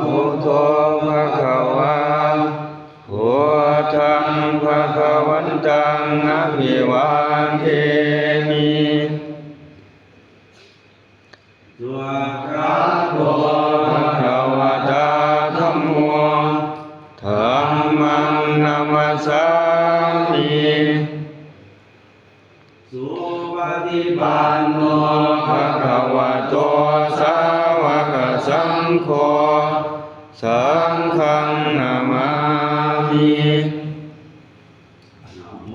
พุทโธภะคะวาพุทธังภะคะวันตังอะภิวาเทมิสุขโตภะคะวะตาธัมโมธัมมังนัมมัสสามิสุปฏิปันโนภะคะวะโตสาวกสังโฆสังฆังนามามินะโม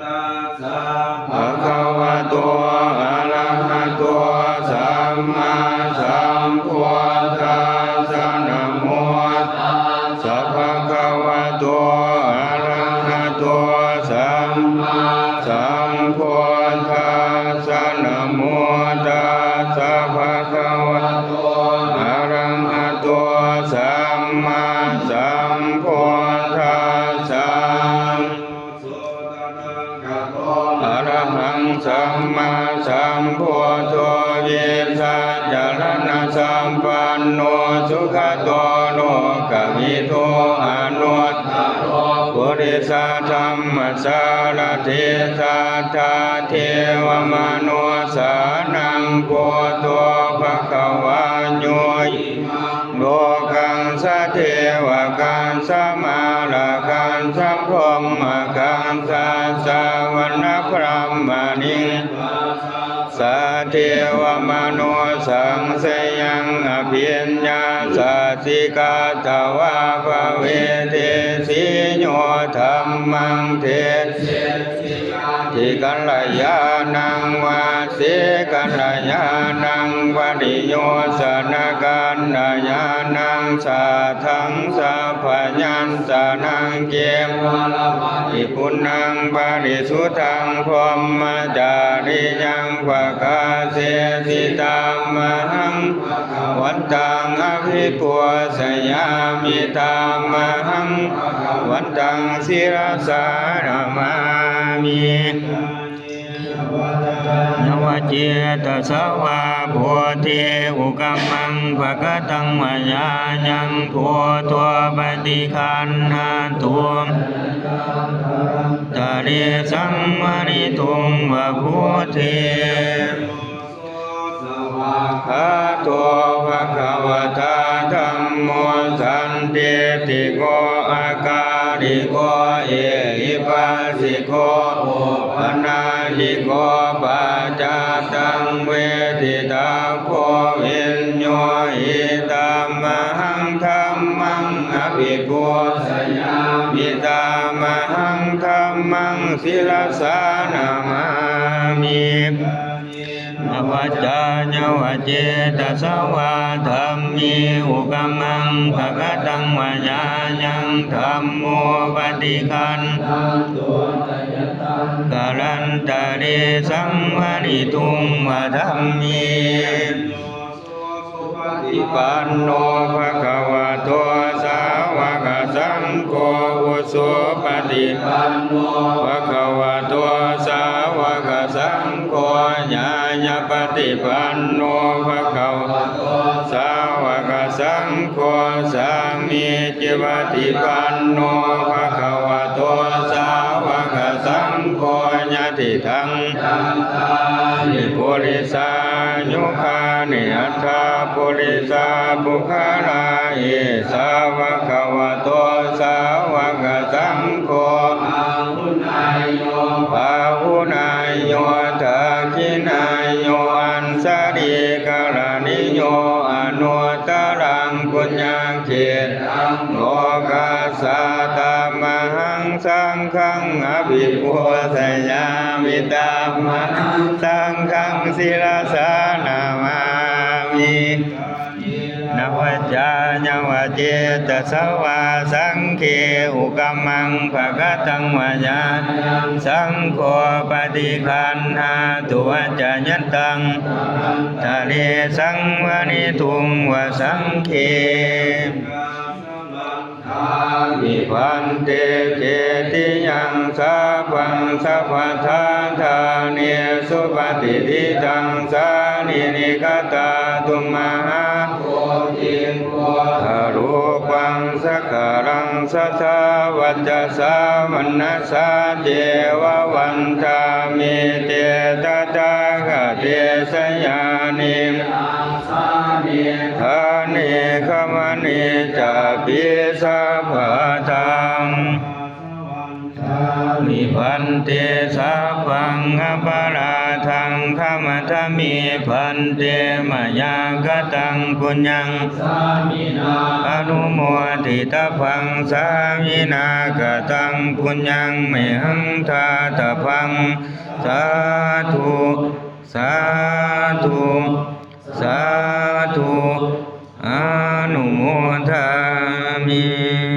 ตัสสะภะคะวะโตอะระหะโตสัมมาสัมพุทธัสสะนะโมตัสสะภะคะวะโตอะระหะโตสัมมาสัมพุทธัสสะนะโมตัสสะภะคะวะโตอะระหะโตสัมมาสัมพุทธัสสะอะระหังสัมมาสัมพุทโธวิสัจจารณะสัมปันโนสุขโตโลกวิทูอนุตตโรปุริสธรรมสารถิสัทธาเทวมนุสานังพุทโธภคะวะโยอิโลกังสะเทวกังสะมาลากังสัมพรหมกังสัสสะวันนะพรหมณิสัทเทวมนุสังเสยังอภิญญาสัสสิกาตวะภเวเทสิโยธัมมังเททิกัลยาณังวาสิกัลยาณังวะนิโยสนกัลยาณังสัทธังสัพพยัญชนะเกมอิปุณังปาริสุทธังพรหมจาริยังภกาเสสิตามหังวันตังอภิปุสยามิตามหังวันตังศิรสารมามินวเจตสวาโพธิอุกัมมังภะคะตังมายายังโพตัวปฏิคันหาตุตาริสังวริตุงวะโพธิภะโตภะคะวะตาธัมโมสันติติโกอาการิโกเอหิปัสสิโกปนาหิโกปัจจตังเวทิตาโพวิญโยหิตัมมังธัมมังอภิปุสยามิตามหังธัมมังศิรสานามามินวัจจญวเจตสวาธัมมิอุกัมมังภะคะตังวายายังธัมโมปฏิคันกาลันตาริสังวริตุงวะธัมมิอิปันโนภะคะวะโตสาวกสังโฆอุสุปฏิปันโนภะคะวะโตสาวกสังโฆญาณปฏิปันโนภะคะวะโตสาวกสังโฆสามีจิปฏิปันโนภะคะวะโตสาวกสังโฆญาติทังนิปุริสายุคานิอัตถาปุริสาบุคลาเอสาวกวะโตสาวกสังโฆภาหุนายโยทักขินายโยอันสาริกาลนิโยอนุตตรังปุญญเขตโลกัสสะตามหังสังฆังอภิปุสยามิตามหังสังฆังศิรสานามามินวัจจญวเจตสวาสังเขอุกัมมังภะคะตังวายาสังโฆปฏิคันหาตุวัจจยันตังทะเลสังวริตุงวะสังเขมิพันเตเจติยังสัพพังสัพพทาธาเนสุปฏิทิตังสานินิกตาตุมหาโพธิธรร สัทธาวัจจสาวันนัสสาเจววันทามิเตตตาคเตสยานิธานิขมณิจาปิสัพพทังนิพันเตสัพพังอปาราทังขมทมิพันเตมยากตังปุญญังอนุโมทิตพังสามินากตังปุญญังเมหังทาตพังสาธุสาธุสาธุอนุโมทามิ